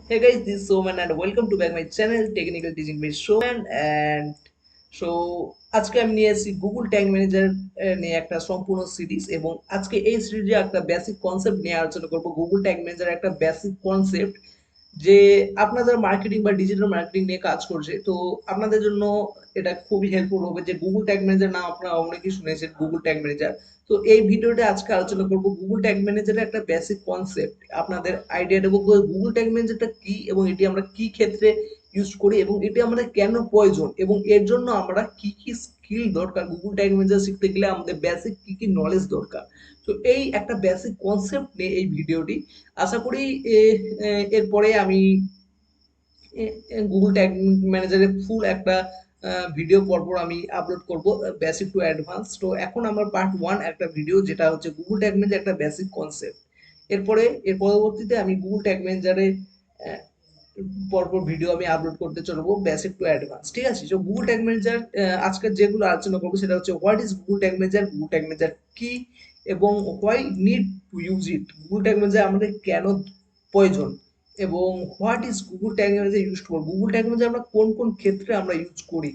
Hey guys, this is Soman and welcome to back my channel Technical Teaching with Soman and so আজকে আমি নিয়ে এসেছি Google tag manager নিয়ে একটা সম্পূর্ণ সিরিজ এবং আজকে এই সিরিজে একটা বেসিক কনসেপ্ট নিয়ে আলোচনা করব গুগল ট্যাগ ম্যানেজার একটা বেসিক কনসেপ্ট যে আপনারা যারা মার্কেটিং বা ডিজিটাল মার্কেটিং নিয়ে কাজ করছে তো আপনাদের জন্য এটা খুবই হেল্পফুল হবে যে গুগল ট্যাগ ম্যানেজার নাম আপনারা অনেকেই শুনেছেন গুগল ট্যাগ ম্যানেজার। তো এই ভিডিওতে আজকে আলোচনা করব গুগল ট্যাগ ম্যানেজারের একটা বেসিক কনসেপ্ট আপনাদের আইডিয়া দেবো গুগল ট্যাগ ম্যানেজারটা কি এবং এটি আমরা কি ক্ষেত্রে ইউজ করি এবং এটি আমাদের কেন প্রয়োজন এবং এর জন্য আমরা কি কি স্কিল দরকার গুগল ট্যাগ ম্যানেজার শিখতে গেলে আমাদের বেসিক কি কি নলেজ দরকার। তো এই একটা বেসিক কনসেপ্ট নিয়ে এই ভিডিওটি আশা করি এরপরে আমি গুগল ট্যাগ ম্যানেজারের ফুল একটা ভিডিও পরপর আমি আপলোড করব বেসিক টু অ্যাডভান্স। তো এখন আমার পার্ট ওয়ান একটা ভিডিও যেটা হচ্ছে গুগল ট্যাগ ম্যানেজার একটা বেসিক কনসেপ্ট। এর পরবর্তীতে আমি গুগল ট্যাগ ম্যানেজারে পরপর ভিডিও আমি আপলোড করতে চলবো বেসিক টু অ্যাডভান্স, ঠিক আছে? তো গুগল ট্যাগ ম্যানেজার আজকে যেগুলো আলোচনা করবো সেটা হচ্ছে what is Google tag manager, Google tag manager কি এবং why need to use it, Google tag manager আমাদের কেন প্রয়োজন এবং what is Google tag manager use করবো, গুগল ট্যাগ ম্যানেজার আমরা কোন কোন ক্ষেত্রে আমরা ইউজ করি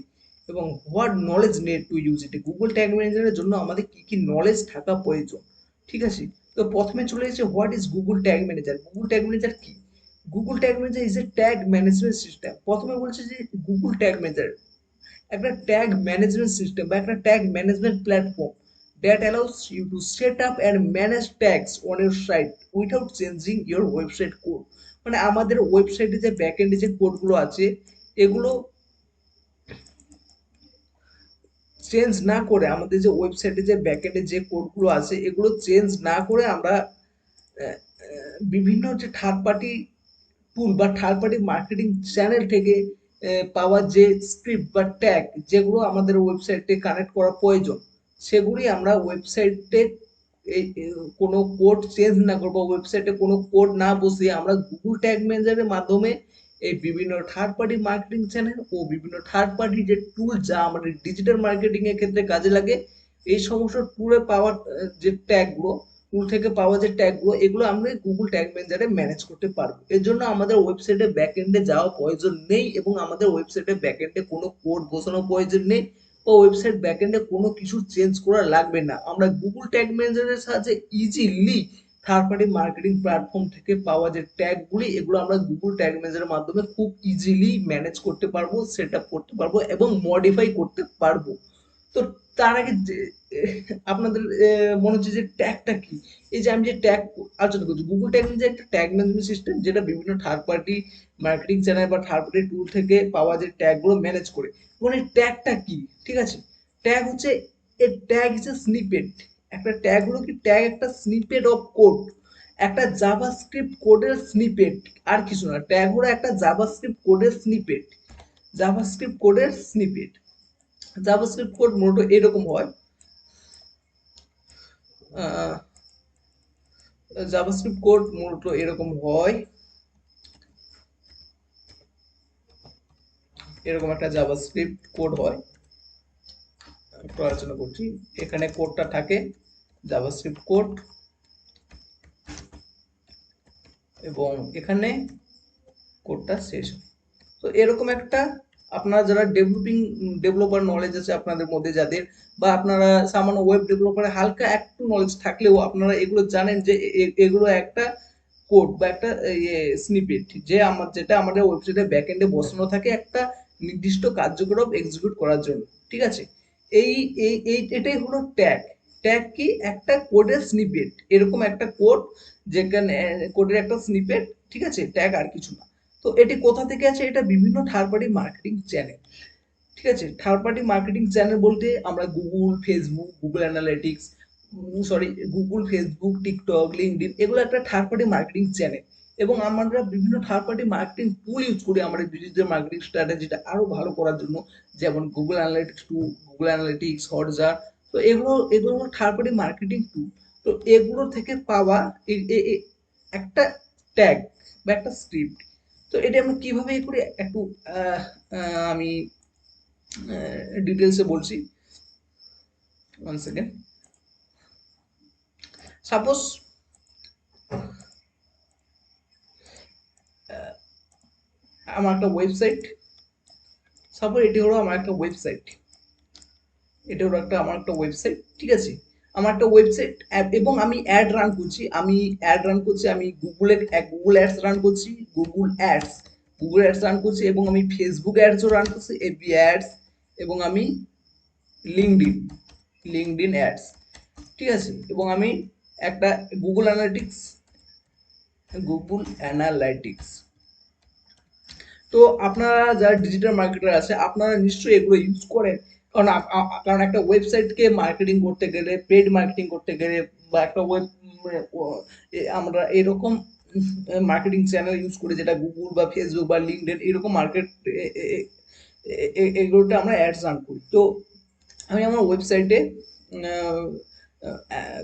এবং what knowledge need to use it, Google tag ম্যানেজারের জন্য আমাদের কি কি নলেজ থাকা প্রয়োজন, ঠিক আছে? তো প্রথমে চলে এসেছে what is Google tag manager. Google tag manager কি? Google tag manager is a tag management system. প্রথমে বলছে যে গুগল ট্যাগ ম্যানেজার একটা ট্যাগ ম্যানেজমেন্ট সিস্টেম বা একটা tag management platform that allows you to set up and manage tags on your site without changing your website code। মানে আমাদের ওয়েবসাইটে যে ব্যাকএন্ডে যে কোডগুলো আছে এগুলো চেঞ্জ না করে, আমাদের যে ওয়েবসাইটে যে ব্যাকএন্ডে যে কোডগুলো আছে এগুলো চেঞ্জ না করে আমরা বিভিন্ন যে থার্ড পার্টি টুল বা থার্ড পার্টি মার্কেটিং চ্যানেল থেকে পাওয়া যে স্ক্রিপ্ট বা ট্যাগ যেগুলো আমাদের ওয়েবসাইটে কানেক্ট করা প্রয়োজন সেগুলি আমরা ওয়েবসাইটে এই কোনো কোড চেঞ্জ না করবো, ওয়েবসাইটে কোনো কোড না বসিয়ে আমরা গুগল ট্যাগ ম্যানেজারের মাধ্যমে এই বিভিন্ন থার্ড পার্টি মার্কেটিং চ্যানেল ও বিভিন্ন থার্ড পার্টি যে টুল যা আমাদের ডিজিটাল মার্কেটিং এর ক্ষেত্রে কাজে লাগে এই সমস্ত টুলে পাওয়া যে ট্যাগগুলো, টুল থেকে পাওয়া যে ট্যাগগুলো এগুলো আমরা গুগল ট্যাগ ম্যানেজারে ম্যানেজ করতে পারবো। এর জন্য আমাদের ওয়েবসাইটে ব্যাকএন্ডে যাওয়া প্রয়োজন নেই এবং আমাদের ওয়েবসাইটে ব্যাকএন্ডে কোনো কোড বসানোর প্রয়োজন নেই ও ওয়েবসাইট ব্যাকএন্ডে কোনো কিছু চেঞ্জ করা লাগবে না। আমরা গুগল ট্যাগ ম্যানেজারের সাহায্যে easily third party marketing platform থেকে পাওয়া যে ট্যাগগুলি এগুলো আমরা গুগল ট্যাগ ম্যানেজারের মাধ্যমে খুব ইজিলি ম্যানেজ করতে পারবো, সেট আপ করতে পারবো এবং মডিফাই করতে পারবো। তো তার আগে আপনাদের মনে হচ্ছে যে ট্যাগটা কি? এই যে আমি যে ট্যাগ আলোচনা করছি, গুগল ট্যাগ যে একটা ট্যাগ ম্যানেজমেন্ট সিস্টেম যেটা বিভিন্ন থার্ড পার্টি মার্কেটিং চ্যানেল বা থার্ড পার্টি টুল থেকে পাওয়া যে ট্যাগগুলো ম্যানেজ করে। এবং এই ট্যাগটা কি, ঠিক আছে? ট্যাগ হচ্ছে এ ট্যাগ ইজ এ স্নিপেট। একটা ট্যাগ হলো কি, ট্যাগ একটা স্নিপেট অফ কোড, একটা জাভাস্ক্রিপ্ট কোডের স্নিপেট, আর কিছু না। ট্যাগ হলো একটা জাভাস্ক্রিপ্ট কোডের স্নিপেট, জাভাস্ক্রিপ্ট কোডের স্নিপেট। জাভাস্ক্রিপ্ট কোড মূলত এরকম হয়, জাভাস্ক্রিপ্ট কোড মূলত এরকম হয়, এরকম একটা জাভাস্ক্রিপ্ট কোড হয়। একটু আলোচনা করছি। এখানে কোডটা থাকে জাভাস্ক্রিপ্ট কোড এবং এখানে কোডটা শেষ হয়। তো এরকম একটা, আপনারা যারা ডেভেলপার নলেজ আছে আপনাদের মধ্যে যাদের, বা আপনারা সামান্য ওয়েব ডেভেলপারে হালকা একটু নলেজ থাকলেও আপনারা এগুলো জানেন যে এগুলো একটা কোড বা একটা স্নিপেট যে যেটা আমাদের ওয়েবসাইটে ব্যাকএন্ডে বসানো থাকে একটা নির্দিষ্ট কার্যকলাপ এক্সিকিউট করার জন্য, ঠিক আছে? এই এটাই হলো ট্যাগ। ট্যাগ কি? একটা কোডের স্নিপেট, এরকম একটা কোড যেখানে কোডের একটা স্নিপেট, ঠিক আছে? ট্যাগ আর কিছু না। তো এটি কোথা থেকে আছে? এটা বিভিন্ন থার্ড পার্টি মার্কেটিং চ্যানেল, ঠিক আছে? থার্ড পার্টি মার্কেটিং চ্যানেল বলতে আমরা Google, Facebook, Google analytics, sorry, Google, Facebook, TikTok, LinkedIn এগুলো একটা থার্ড পার্টি মার্কেটিং চ্যানেল এবং আমরা বিভিন্ন থার্ড পার্টি মার্কেটিং টুল ইউজ করি আমাদের ডিজিটাল মার্কেটিং স্ট্র্যাটেজিটা আরো ভালো করার জন্য, যেমন Google analytics two, Google analytics, Hotjar. তো এগুলো হলো থার্ড পার্টি মার্কেটিং টুল। তো এগুলো থেকে পাওয়া একটা ট্যাগ বা একটা স্ক্রিপ্ট। তো এটা আমরা কিভাবে করি একটু আমি ডিটেলসে বলছি। One second. সাপোজ আমার একটা ওয়েবসাইট, সাপোজ এটি হলো আমার একটা ওয়েবসাইট, এটা হলো আমার একটা ওয়েবসাইট, ঠিক আছে। আমার একটা ওয়েবসাইট এবং আমি অ্যাড রান করছি, আমি গুগল অ্যাডস রান করছি, গুগল অ্যাডস রান করছি, এবং আমি ফেসবুক অ্যাডসও রান করছি, এফবি অ্যাডস, এবং আমি লিঙ্কডইন লিঙ্কডইন অ্যাডস, ঠিক আছে। এবং আমি একটা গুগল অ্যানালিটিক্স গুগল অ্যানালাইটিক্স তো আপনারা যারা ডিজিটাল মার্কেটার আছে আপনারা নিশ্চয়ই এগুলো ইউজ করেন, কারণ কারণ একটা ওয়েবসাইটকে মার্কেটিং করতে গেলে, পেড মার্কেটিং করতে গেলে, বা একটা আমরা এরকম মার্কেটিং চ্যানেল ইউজ করি যেটা গুগল বা ফেসবুক বা লিঙ্কডইন এরকম মার্কেট, এগুলোতে আমরা অ্যাডস রান করি। তো আমি আমার ওয়েবসাইটে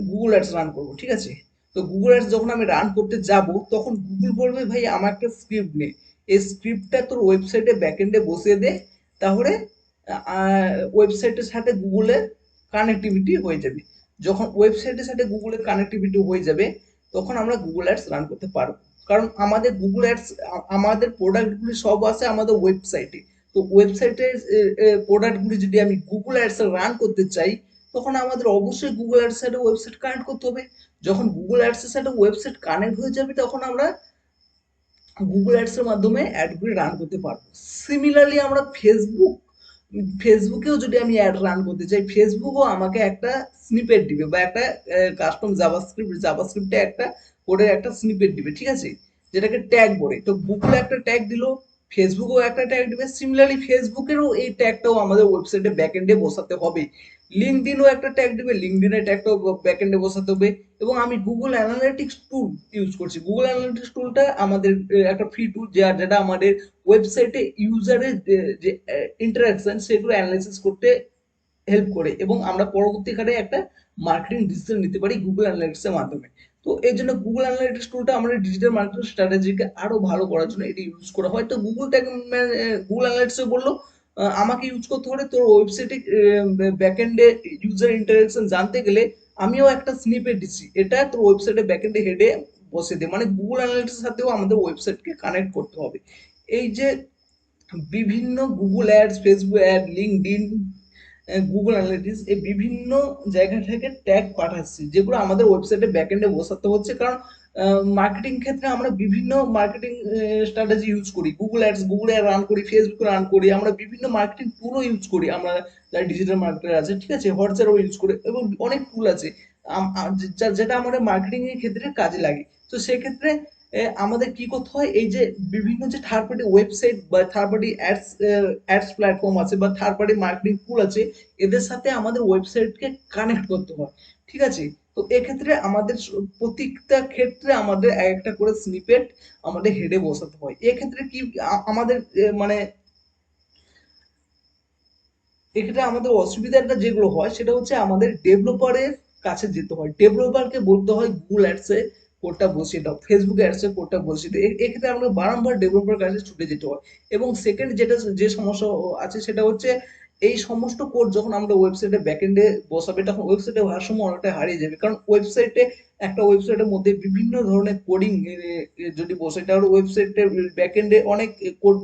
গুগল অ্যাডস রান করবো, ঠিক আছে। তো গুগল অ্যাডস যখন আমি রান করতে যাব তখন গুগল বলবে, ভাই আমার একটা স্ক্রিপ্ট নে, এই স্ক্রিপ্টটা তোর ওয়েবসাইটে ব্যাকএন্ডে বসিয়ে দে, তাহলে ওয়েবসাইটের সাথে গুগলের কানেক্টিভিটি হয়ে যাবে। যখন ওয়েবসাইটের সাথে গুগলের কানেক্টিভিটি হয়ে যাবে তখন আমরা গুগল অ্যাডস রান করতে পারবো, কারণ আমাদের গুগল অ্যাডস, আমাদের প্রোডাক্টগুলি সব আছে আমাদের ওয়েবসাইটে। তো ওয়েবসাইটের প্রোডাক্টগুলি যদি আমি গুগল অ্যাডসে রান করতে চাই তখন আমাদের অবশ্যই গুগল অ্যাডস সাথে ওয়েবসাইট কানেক্ট করতে হবে। যখন গুগল অ্যাডস এর সাথে ওয়েবসাইট কানেক্ট হয়ে যাবে তখন আমরা গুগল অ্যাডস এর মাধ্যমে অ্যাডগুলি রান করতে পারবো। সিমিলারলি আমরা ফেসবুকেও যদি আমি অ্যাড রান করতে চাই, ফেসবুকও আমাকে একটা স্নিপেট দিবে, বা একটা কাস্টম জাভাস্ক্রিপ্টে একটা কোডের একটা স্নিপেট দিবে, ঠিক আছে, যেটাকে ট্যাগ বলে। তো গুগল একটা ট্যাগ দিল, ফেসবুকও একটা ট্যাগ দিবে, সিমিলারলি ফেসবুকেরও এই ট্যাগটাও আমাদের ওয়েবসাইটে ব্যাকএন্ডে বসাতে হবে। লিঙ্কডইনও একটা ট্যাগ দিবে, লিঙ্কডইনের ট্যাগটাও ব্যাকএন্ডে বসাতে হবে। এবং আমি গুগল অ্যানালিটিক্স টুল ইউজ করছি, গুগল অ্যানালিটিক্স টুলটা আমাদের একটা ফ্রি টুল, যেটা আমাদের ওয়েবসাইটে ইউজারের যে ইন্টারাকশন সেগুলো অ্যানালাইসিস করতে হেল্প করে, এবং আমরা পরবর্তীকালে একটা মার্কেটিং ডিসিশন নিতে পারি গুগল অ্যানালিটিক্স এর মাধ্যমে। তো এই জন্য গুগল অ্যানালিটিক্স টুলটা আমাদের ডিজিটাল মার্কেটিং স্ট্র্যাটেজিকে আরো ভালো করার জন্য এটি ইউজ করা হয়। তো গুগল অ্যানালিটিক্স বললো আমাকে ইউজ করতে হলে তোর ওয়েবসাইটে ব্যাকএন্ডে ইউজার ইন্টারাকশন জানতে গেলে আমিও একটা স্নিপেট দিচ্ছি, এটা তোর ওয়েবসাইটে ব্যাকএন্ডে হেডে বসে দে, মানে গুগল অ্যানালিটিক্স সাথেও আমাদের ওয়েবসাইটকে কানেক্ট করতে হবে। এই যে বিভিন্ন Google ads, Facebook ad, LinkedIn, Google analytics, এই বিভিন্ন জায়গা থেকে ট্যাগ পাঠাচ্ছি যেগুলো আমাদের ওয়েবসাইটে ব্যাকএন্ডে বসাতে হচ্ছে, কারণ মার্কেটিং ক্ষেত্রে আমরা বিভিন্ন মার্কেটিং স্ট্র্যাটেজি ইউজ করি, গুগল অ্যাড রান করি, ফেসবুক রান করি, আমরা বিভিন্ন মার্কেটিং টুলও ইউজ করি, আমরা যারা ডিজিটাল মার্কেটার আছে, ঠিক আছে, হোয়াটসঅ্যাপও ইউজ করে, এবং অনেক টুল আছে যেটা আমাদের মার্কেটিং এর ক্ষেত্রে কাজে লাগে। তো সেক্ষেত্রে আমাদের কি করতে হয়, এই যে বিভিন্ন যে থার্ড পার্টি ওয়েবসাইট বা থার্ড পার্টি অ্যাডস প্ল্যাটফর্ম আছে বা থার্ড পার্টি মার্কেটিং টুল আছে, এদের সাথে আমাদের ওয়েবসাইটকে কানেক্ট করতে হয়, ঠিক আছে। তো এক্ষেত্রে আমাদের প্রত্যেকটা ক্ষেত্রে আমাদের একটা করে স্নিপেট আমাদের হেডে বসাতে হয়। এক্ষেত্রে কি আমাদের মানে এক্ষেত্রে আমাদের অসুবিধাটা যেগুলো হয় সেটা হচ্ছে আমাদের ডেভেলপারের কাছে যেতে হয়, ডেভেলপারকে বলতে হয় গুগল অ্যাডসে কোডটা বসিয়ে দাও, ফেসবুক অ্যাডসে কোডটা বসিয়ে দাও, এক্ষেত্রে আমরা বারংবার ডেভেলপার কাছে ছুটে যেতে হয়। এবং সেকেন্ড যে সমস্যা আছে সেটা হচ্ছে এই সমস্ত কোড যখন আমরা ওয়েবসাইটে ব্যাকএন্ডে বসাবে তখন ওয়েবসাইটে ভারসাম্য অনেকটা হারিয়ে যাবে, কারণ একটা ওয়েবসাইটের মধ্যে বিভিন্ন ধরনের কোডিং যদি বসে, তাহলে ওয়েবসাইটের ব্যাকএন্ডে কোড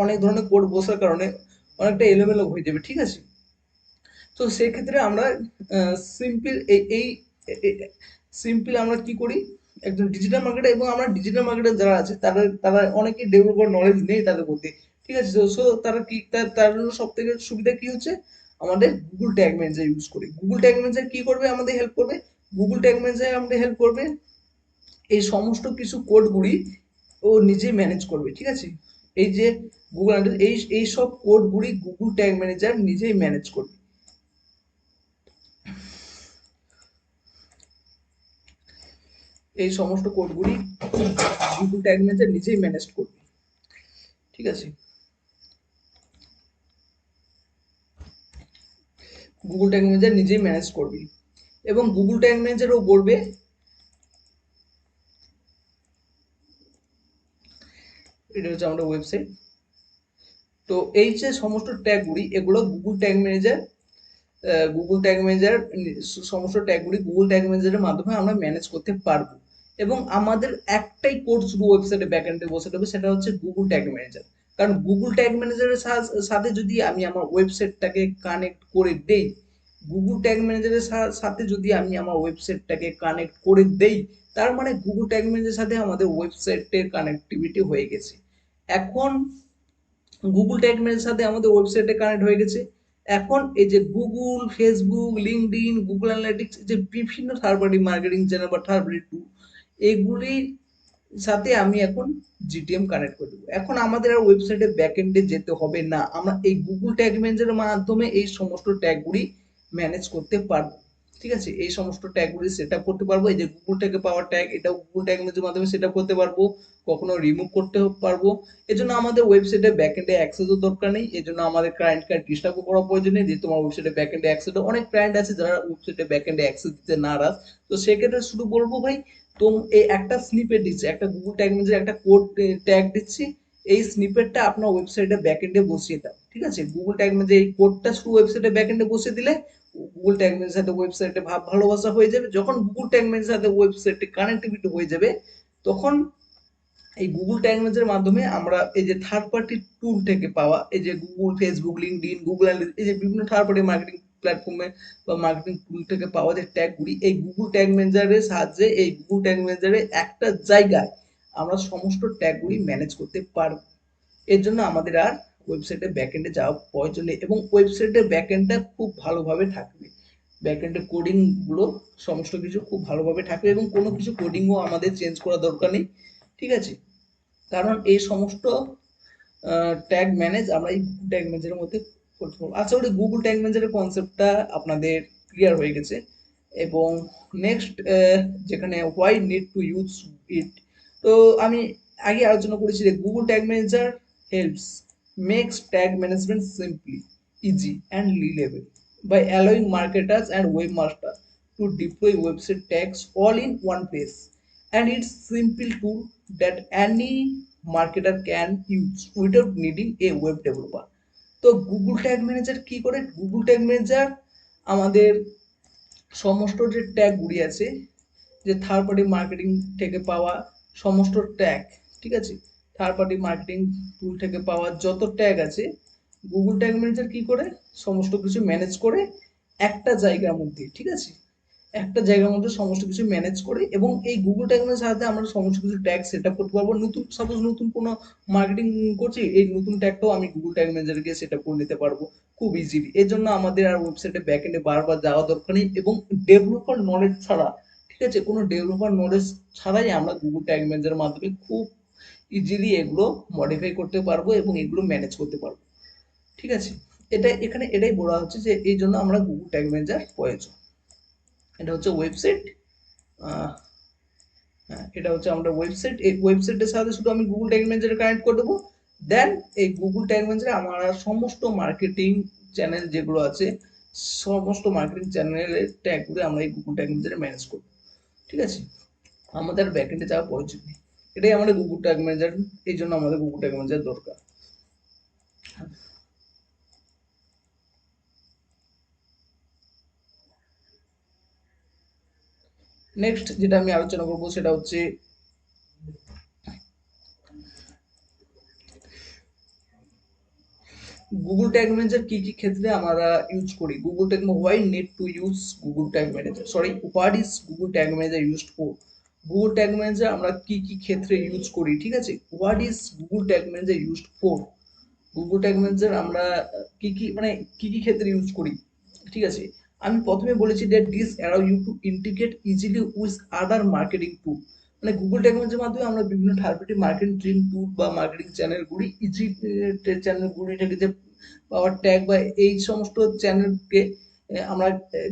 অনেক ধরনের কোড বসার কারণে অনেকটা এলোমেলো হয়ে যাবে, ঠিক আছে। তো সেক্ষেত্রে আমরা সিম্পল এই সিম্পল আমরা কি করি, একজন ডিজিটাল মার্কেটার, এবং আমরা ডিজিটাল মার্কেটার যারা আছে তারা অনেকেই ডেভেলপার নলেজ নেই তাদের মধ্যে, ঠিক আছে। সো তারা কি তার জন্য সব থেকে সুবিধা কি হচ্ছে, আমাদের গুগল ট্যাগ ম্যানেজার ইউজ করি। গুগল ট্যাগ ম্যানেজার কি করবে, আমাদের হেল্প করবে, গুগল ট্যাগ ম্যানেজার আমাদের হেল্প করবে এই সমস্ত কিছু কোডগুলি ও নিজেই ম্যানেজ করবে, ঠিক আছে। এই যে এই সব কোডগুলি গুগল ট্যাগ ম্যানেজার নিজেই ম্যানেজ করবে। এই সমস্ত কোডগুলি গুগল ট্যাগ ম্যানেজার নিজেই ম্যানেজ করবে, ঠিক আছে। গুগল ট্যাগ ম্যানেজার নিজেই ম্যানেজ করবে, এবং গুগল ট্যাগ ম্যানেজারও বলবে, এটা হচ্ছে আমাদের ওয়েবসাইট। তো এই যে সমস্ত ট্যাগগুলি এগুলো গুগল ট্যাগ ম্যানেজার সমস্ত ট্যাগগুলি গুগল ট্যাগ ম্যানেজারের মাধ্যমে আমরা ম্যানেজ করতে পারবো। এবং আমাদের একটাই কোড শুধু ওয়েবসাইটে ব্যাকএন্ডে বসে দেবে, সেটা হচ্ছে গুগল ট্যাগ ম্যানেজার। কারণ গুগল ট্যাগ ম্যানেজারের সাথে যদি আমি আমার ওয়েবসাইটটাকে কানেক্ট করে দেই, গুগল ট্যাগ ম্যানেজারের সাথে যদি আমি আমার ওয়েবসাইটটাকে কানেক্ট করে দেই, তার মানে গুগল ট্যাগ ম্যানেজারের সাথে আমাদের ওয়েবসাইটের কানেক্টিভিটি হয়ে গেছে। এখন গুগল ট্যাগ ম্যানেজারের সাথে আমাদের ওয়েবসাইটে কানেক্ট হয়ে গেছে। এখন এই যে Google, Facebook, LinkedIn, Google analytics, যে বিভিন্ন থার্ড পার্টি মার্কেটিং চ্যানেল বা থার্ড পার্টি টুল, এগুলির সাথে আমি এখন জিটিএম কানেক্ট করে দেবো। এখন আমাদের আর ওয়েবসাইটে ব্যাকএন্ডে যেতে হবে না, আমরা এই গুগল ট্যাগ ম্যানেজারের মাধ্যমে এই সমস্ত ট্যাগগুলি ম্যানেজ করতে পারবো। ঠিক আছে, এই সমস্ত ট্যাগগুলি সেট আপ করতে পারবো। এই যে গুগল ট্যাগে পাওয়ার ট্যাগ, এটাও গুগল ট্যাগ ম্যানেজারের মাধ্যমে সেট আপ করতে পারবো, কখনো রিমুভ করতে পারবো। এজন্য আমাদের ওয়েবসাইটে ব্যাকএন্ডে অ্যাক্সেসও দরকার নেই, এজন্য আমাদের ক্লায়েন্টকে ডিস্টার্বও করার প্রয়োজন নেই যে তোমার ওয়েবসাইটে ব্যাকএন্ডে অ্যাক্সেস। অনেক ক্লায়েন্ট আছে যারা ওয়েবসাইটে ব্যাকএন্ডে অ্যাক্সেস দিতে নারাজ, তো সেক্ষেত্রে শুধু বলবো ভাই, তো এই একটা স্নিপেট দিচ্ছে, একটা গুগল ট্যাগ ম্যানেজার একটা কোড ট্যাগ দিচ্ছি, এই স্নিপেটটা আপনার ওয়েবসাইটে ব্যাকএন্ডে বসিয়ে দাও। ঠিক আছে, গুগল ট্যাগ ম্যানেজার এই কোডটা শুধু ওয়েবসাইটে ব্যাকএন্ডে বসিয়ে দিলে গুগল ট্যাগ ম্যানেজারের সাথে ওয়েবসাইটে ভাব ভালোবাসা হয়ে যাবে। যখন গুগল ট্যাগ ম্যানেজারের সাথে ওয়েবসাইটে কানেক্টিভিটি হয়ে যাবে, তখন এই গুগল ট্যাগ ম্যানেজারের মাধ্যমে আমরা এই যে থার্ড পার্টি টুল থেকে পাওয়া, এই যে গুগল, ফেসবুক, লিঙ্কডইন, গুগল, এই যে বিভিন্ন থার্ড পার্টি মার্কেটিং প্ল্যাটফর্মে বা মার্কেটিং টুল থেকে পাওয়া যে ট্যাগগুলি, এই গুগল ট্যাগ ম্যানেজারের সাহায্যে এই গুগল ট্যাগ ম্যানেজারে একটা জায়গায় আমরা সমস্ত ট্যাগগুলি ম্যানেজ করতে পারব। এর জন্য আমাদের আর ওয়েবসাইটে ব্যাকএন্ডে যাওয়ার প্রয়োজন নেই, এবং ওয়েবসাইটের ব্যাকএন্ডটা খুব ভালোভাবে থাকবে। ব্যাকএন্ডের কোডিং গুলো সমস্ত কিছু খুব ভালোভাবে থাকবে, এবং কোনো কিছু কোডিংও আমাদের চেঞ্জ করা দরকার নেই। ঠিক আছে, কারণ এই সমস্ত ট্যাগ ম্যানেজ আমরা এই গুগল ট্যাগ ম্যানেজারের মধ্যে করতে পারবো। আশা করি গুগল ট্যাগ ম্যানেজারের কনসেপ্টটা আপনাদের ক্লিয়ার হয়ে গেছে। এবং নেক্সট, যেখানে why need to use it, তো আমি আগে আলোচনা করেছি যে Google tag manager helps makes tag management simply, easy and reliable by allowing marketers and webmasters to deploy website tags all in one place, and it's simple tool that any marketer can use without needing a web developer. তো Google tag manager কি করে? Google tag manager আমাদের সমস্ত যে ট্যাগগুলি আছে, যে third party marketing থেকে পাওয়া সমস্ত ট্যাগ, ঠিক আছে, থার্ড পার্টি মার্কেটিং টুল থেকে পাওয়া যত ট্যাগ আছে, গুগল ট্যাগ ম্যানেজার কি করে সমস্ত কিছু ম্যানেজ করে একটা জায়গার মধ্যে। ঠিক আছে, একটা জায়গার মধ্যে সমস্ত কিছু ম্যানেজ করে, এবং এই গুগল ট্যাগ ম্যানেজারের সাহায্যে আমরা সমস্ত কিছু ট্যাগ সেট আপ করতে পারবো। নতুন, সাপোজ নতুন কোনো মার্কেটিং করছি, এই নতুন ট্যাগটাও আমি গুগল ট্যাগ ম্যানেজারে গিয়ে সেট আপ করে নিতে পারবো খুব ইজিলি। এর জন্য আমাদের আর ওয়েবসাইটে ব্যাকএন্ডে বারবার যাওয়া দরকার নেই, এবং ডেভেলপার নলেজ ছাড়া, ঠিক আছে, কোনো ডেভেলপার নলেজ ছাড়াই আমরা গুগল ট্যাগ ম্যানেজারের মাধ্যমে খুব ইজিলি এগুলো মডিফাই করতে পারবো এবং এগুলো ম্যানেজ করতে পারবো। ঠিক আছে, এটা এখানে এটাই বলা হচ্ছে যে এই জন্য আমরা গুগল ট্যাগ ম্যানেজার প্রয়োজন। এটা হচ্ছে ওয়েবসাইট, এটা হচ্ছে আমরা ওয়েবসাইট, এই ওয়েবসাইটের সাথে শুধু আমি গুগল ট্যাগ ম্যানেজারে কানেক্ট করে দেবো। দেন এই গুগল ট্যাগ ম্যানেজারে আমরা সমস্ত মার্কেটিং চ্যানেল যেগুলো আছে, সমস্ত মার্কেটিং চ্যানেলের ট্যাগগুলো আমরা এই গুগল ট্যাগ ম্যানেজারে ম্যানেজ করবো। ঠিক আছে, আমাদের ব্যাকএন্ডে যাওয়ার প্রয়োজন নেই। এটাই আমাদের গুগল ট্যাগ ম্যানেজার, এই জন্য আমাদের গুগল ট্যাগ ম্যানেজার দরকার। নেক্সট যেটা আমি আলোচনা করবো সেটা হচ্ছে গুগল ট্যাগ ম্যানেজার কি কি ক্ষেত্রে আমরা ইউজ করি। Google tag, why need to use Google tag manager, sorry, what is Google tag manager used for. Google tag manager আমরা কি কি ক্ষেত্রে ইউজ করি, ঠিক আছে। What is Google tag manager used for, Google tag manager আমরা কি কি মানে কি কি ক্ষেত্রে ইউজ করি। ঠিক আছে, আমি প্রথমে বলেছি that this allow you to integrate easily with other marketing tool, মানে গুগল ট্যাগ ম্যানেজারের মাধ্যমে আমরা বিভিন্ন থার্ড পার্টি মার্কেটিং টুল বা মার্কেটিং চ্যানেলগুলি ইজি, চ্যানেলগুলি থেকে যে পাওয়ার ট্যাগ বা এই সমস্ত চ্যানেলকে আমরা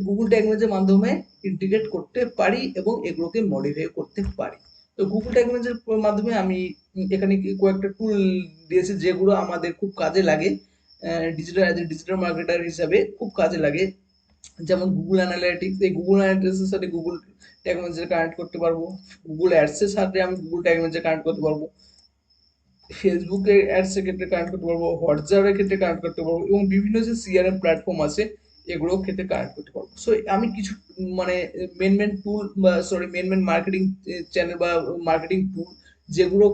গুগল ট্যাগ ম্যানেজারের মাধ্যমে ইন্টিগ্রেট করতে পারি এবং এগুলোকে মডিফাই করতে পারি। তো গুগল ট্যাগ ম্যানেজারের মাধ্যমে আমি এখানে কয়েকটা টুল দিয়েছি যেগুলো আমাদের খুব কাজে লাগে, ডিজিটাল মার্কেটার হিসাবে খুব কাজে লাগে। যেমন গুগল অ্যানালিটিক্স, এই গুগল অ্যানালিটিক্সের সাথে গুগল ট্যাগ ম্যানেজার কানেক্ট করতে পারবো। গুগল অ্যাডসের সাথে আমি গুগল ট্যাগ ম্যানেজার কানেক্ট করতে পারবো। ফেসবুকে অ্যাডস এর ক্ষেত্রে কানেক্ট করতে পারবো, হোয়াটসঅ্যাপের ক্ষেত্রে কানেক্ট করতে পারবো, এবং বিভিন্ন যে সিআরএম প্ল্যাটফর্ম আছে এগুলোর ক্ষেত্রে কানেক্ট করতে পারবো। সো আমি কিছু মানে মেন টুল বা সরি মেন মার্কেটিং চ্যানেল বা মার্কেটিং টুল যেগুলো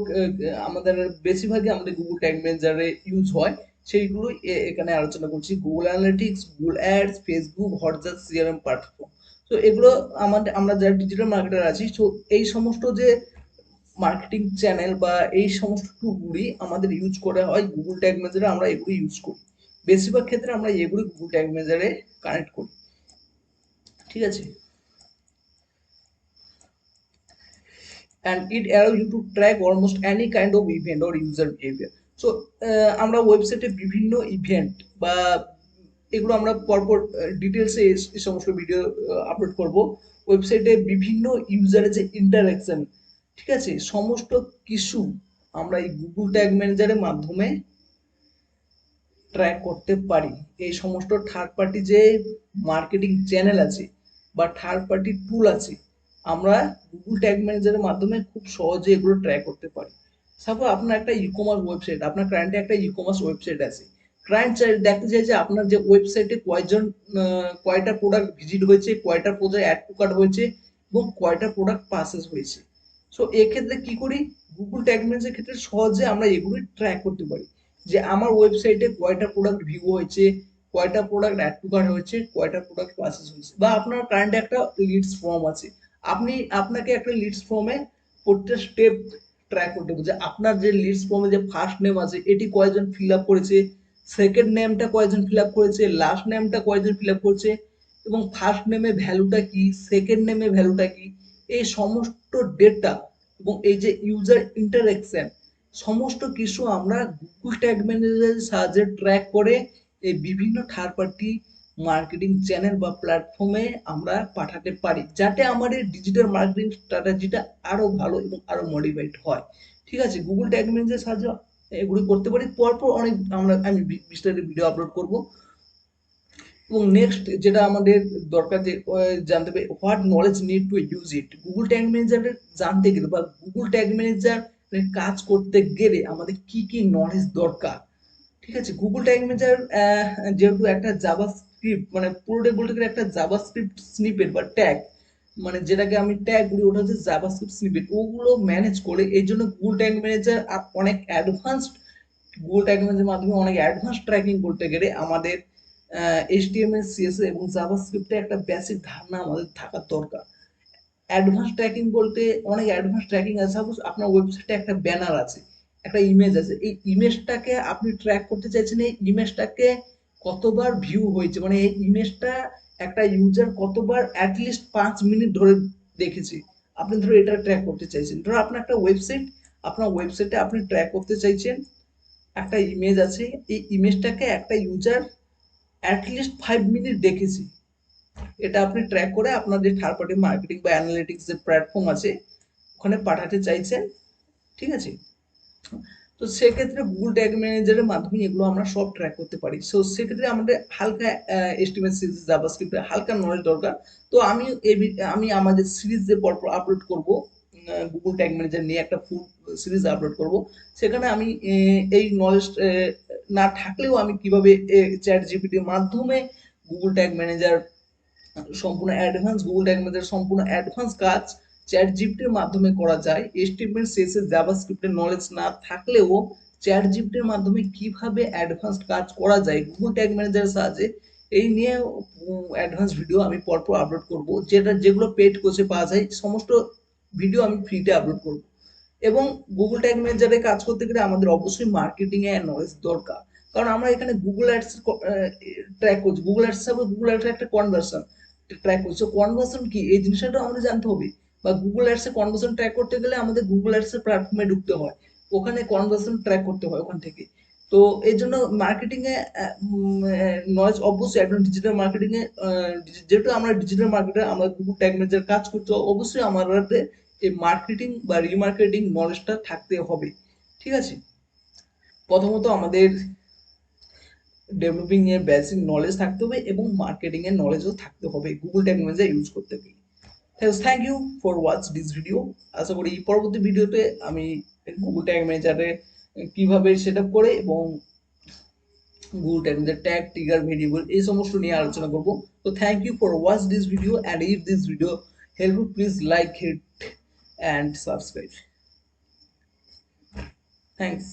আমাদের বেশিরভাগই আমাদের গুগল ট্যাগ ম্যানেজারে ইউজ হয়, সেইগুলো এখানে আলোচনা করছি। Google analytics, Google ads, Facebook, Hotjar, CRM platform. তো এগুলো আমাদের, আমরা যারা ডিজিটাল মার্কেটার আছি, তো এই সমস্ত যে মার্কেটিং চ্যানেল বা এই সমস্ত টুলগুলি আমাদের ইউজ করা হয় গুগল ট্যাগ ম্যানেজারে, আমরা এগুলো ইউজ করি। বেশিরভাগ ক্ষেত্রে আমরা এগুলি গুগল ট্যাগ ম্যানেজারে কানেক্ট করি, ঠিক আছে। and it allows you to track almost any kind of event or user behavior. So আমরা ওয়েবসাইটে বিভিন্ন ইভেন্ট বা এগুলো আমরা পরপর ডিটেলসে এই সমস্ত ভিডিও আপলোড করব। ওয়েবসাইটে বিভিন্ন ইউজারের যে ইন্টারাকশন, ঠিক আছে, সমস্ত কিছু আমরা এই গুগল ট্যাগ ম্যানেজারের মাধ্যমে ট্র্যাক করতে পারি। এই সমস্ত থার্ড পার্টি যে মার্কেটিং চ্যানেল আছে বা থার্ড পার্টি টুল আছে, আমরা গুগল ট্যাগ ম্যানেজারের মাধ্যমে খুব সহজে এগুলো ট্র্যাক করতে পারি। সাপোজ আপনার একটা ই কমার্স ওয়েবসাইট, আপনার ক্লায়েন্টে একটা ই কমার্স ওয়েবসাইট আছে, ক্লায়েন্ট দেখতে চাই যে আপনার যে ওয়েবসাইটে কয়জন কয়টা প্রোডাক্ট ভিজিট হয়েছে, কয়টা প্রোডাক্ট অ্যাড টু কার্ট হয়েছে এবং কয়টা প্রোডাক্ট পারচেজ হয়েছে। সো এক্ষেত্রে কি করি, গুগল ট্যাগ ম্যানেজারের ক্ষেত্রে সহজে আমরা এগুলি ট্র্যাক করতে পারি যে আমার ওয়েবসাইটে কয়টা প্রোডাক্ট ভিউ হয়েছে, কয়টা প্রোডাক্ট অ্যাড টু কার্ট হয়েছে, কয়টা প্রোডাক্ট পারচেজ হয়েছে। বা আপনার কারেন্টে একটা লিডস ফর্ম আছে, আপনাকে একটা লিডস ফর্মে প্রত্যেকটা স্টেপ ট্র্যাক করতে হবে যে আপনার যে লিডস ফর্মে যে ফার্স্ট নেম আছে এটি কয়জন ফিল আপ করেছে, সেকেন্ড নেমটা কয়জন ফিল আপ করেছে, লাস্ট নেমটা কয়জন ফিল আপ করেছে, এবং ফার্স্ট নেমে ভ্যালুটা কি, সেকেন্ড নেমে ভ্যালুটা কি, এই সমস্ত ডেটা এবং এই যে ইউজার ইন্টারাকশন, সমস্ত কিছু আমরা গুগল ট্যাগ ম্যানেজারের সাহায্যে ট্র্যাক করে এই বিভিন্ন থার্ড পার্টি মার্কেটিং চ্যানেল বা প্ল্যাটফর্মে আমরা পাঠাতে পারি, যাতে আমাদের ডিজিটাল মার্কেটিং স্ট্র্যাটেজিটা আরো ভালো এবং আরো মডিফাইড হয়। ঠিক আছে, গুগল ট্যাগ ম্যানেজারের সাহায্যে এগুলি করতে পারি। পরপর অনেক আমি বিস্তারিত ভিডিও আপলোড করব। এবং নেক্সট যেটা আমাদের দরকার যে জানতে হবে, what knowledge need to use it. Google tag ম্যানেজারের জানতে গেলে বা গুগল ট্যাগ ম্যানেজার কাজ করতে গেলে আমাদের কি কি নলেজ দরকার। ঠিক আছে, গুগল ট্যাগ ম্যানেজার যেহেতু একটা জাভা স্ক্রিপ্ট, মানে পুরোটাই বলতে গেলে একটা জাভা স্ক্রিপ্ট স্নিপেট বা ট্যাগ, মানে যেটাকে আমি ট্যাগ বলি ওটা হচ্ছে জাভা স্ক্রিপ্ট স্নিপেট, ওগুলো ম্যানেজ করে। এই জন্য গুগল ট্যাগ ম্যানেজার অনেক অ্যাডভান্সড, গুগল ট্যাগ ম্যানেজার মাধ্যমে অনেক অ্যাডভান্স ট্র্যাকিং করতে গেলে আমাদের এইচটিএমএল, সিএসএস এবং জাভাস্ক্রিপ্টে একটা বেসিক ধারণা আমাদের থাকার দরকার। অ্যাডভান্স ট্র্যাকিং বলতে অনেক অ্যাডভান্স ট্র্যাকিং আছে। সাপোজ আপনার ওয়েবসাইটে একটা ব্যানার আছে, একটা ইমেজ আছে, এই ইমেজটাকে আপনি ট্র্যাক করতে চাইছেন এই ইমেজটাকে কতবার ভিউ হয়েছে, মানে এই ইমেজটা একটা ইউজার কতবার অ্যাটলিস্ট 5 মিনিট ধরে দেখেছে, আপনি ধরো এটা ট্র্যাক করতে চাইছেন। ধরো আপনার একটা ওয়েবসাইট, আপনার ওয়েবসাইটে আপনি ট্র্যাক করতে চাইছেন একটা ইমেজ আছে, এই ইমেজটাকে একটা ইউজার অ্যাটলিস্ট 5 মিনিট দেখেছি, এটা আপনি ট্র্যাক করে আপনার যে থার্ড পার্টি মার্কেটিং বা অ্যানালিটিক্স যে প্ল্যাটফর্ম আছে ওখানে পাঠাতে চাইছেন। ঠিক আছে, তো সেক্ষেত্রে গুগল ট্যাগ ম্যানেজারের মাধ্যমে এগুলো আমরা সব ট্র্যাক করতে পারি। সো সেক্ষেত্রে আমাদের হালকা এস্টিমেট সিরিজ জাভাস্ক্রিপ্টের হালকা নলেজ দরকার। তো আমি আমাদের সিরিজ যে পরপর আপলোড করব, গুগল ট্যাগ ম্যানেজার নিয়ে একটা ফুল সিরিজ আপলোড করব, সেখানে আমি এই নলেজ না থাকলেও আমি কিভাবে চ্যাট জিপিটির মাধ্যমে গুগল ট্যাগ ম্যানেজার সম্পূর্ণ অ্যাডভান্স, গুগল ট্যাগ ম্যানেজার সম্পূর্ণ অ্যাডভান্স কাজ চ্যাট জিপিটির মাধ্যমে করা যায়। এইচটিএমএল, সিএসএস, জাভাস্ক্রিপ্টের নলেজ না থাকলেও চ্যাট জিপিটির মাধ্যমে কিভাবে অ্যাডভান্স কাজ করা যায় গুগল ট্যাগ ম্যানেজারের সাহায্যে, এই নিয়ে অ্যাডভান্স ভিডিও আমি পরপর আপলোড করব। যেগুলো পেড কোর্সে পাওয়া যায় সমস্ত ভিডিও আমি ফ্রিতে আপলোড করব। এবং গুগল ট্যাগ ম্যানেজারে কাজ করতে গেলে আমাদের অবশ্যই মার্কেটিং এর নলেজ দরকার, কারণ আমরা এখানে গুগল অ্যাডস ট্র্যাক করছি। গুগল অ্যাডস হিসাবে গুগল অ্যাডস একটা কনভার্সন ট্র্যাক করছি, কনভার্সন কি এই জিনিসটা আমাদের জানতে হবে। বা গুগল অ্যাডস এর কনভার্সন ট্র্যাক করতে গেলে আমাদের গুগল অ্যাডস এর প্ল্যাটফর্মে ঢুকতে হয়, ওখানে কনভার্সন ট্র্যাক করতে হয় ওখান থেকে। তো এই জন্য মার্কেটিং এ নলেজ অবশ্যই একদম ডিজিটাল মার্কেটিং এ, যেহেতু আমরা ডিজিটাল মার্কেটার, আমরা গুগল ট্যাগ ম্যানেজার কাজ করতে অবশ্যই আমাদের এই মার্কেটিং বা রিমার্কেটিং নলেজটা থাকতে হবে। ঠিক আছে, প্রথমত আমাদের ডেভেলপিং এর বেসিক নলেজ থাকতে হবে এবং মার্কেটিং এর নলেজও থাকতে হবে গুগল ট্যাগ ম্যানেজার ইউজ করতে গেলে। Thank you for watch this video. আশা করি পরবর্তী ভিডিওতে আমি গুগল ট্যাগ ম্যানেজারে কিভাবে সেট আপ করে এবং Google tag manager tag, trigger, variable এই সমস্ত নিয়ে আলোচনা করব। তো thank you for watch this video, and if this video help you please like it and subscribe. Thanks.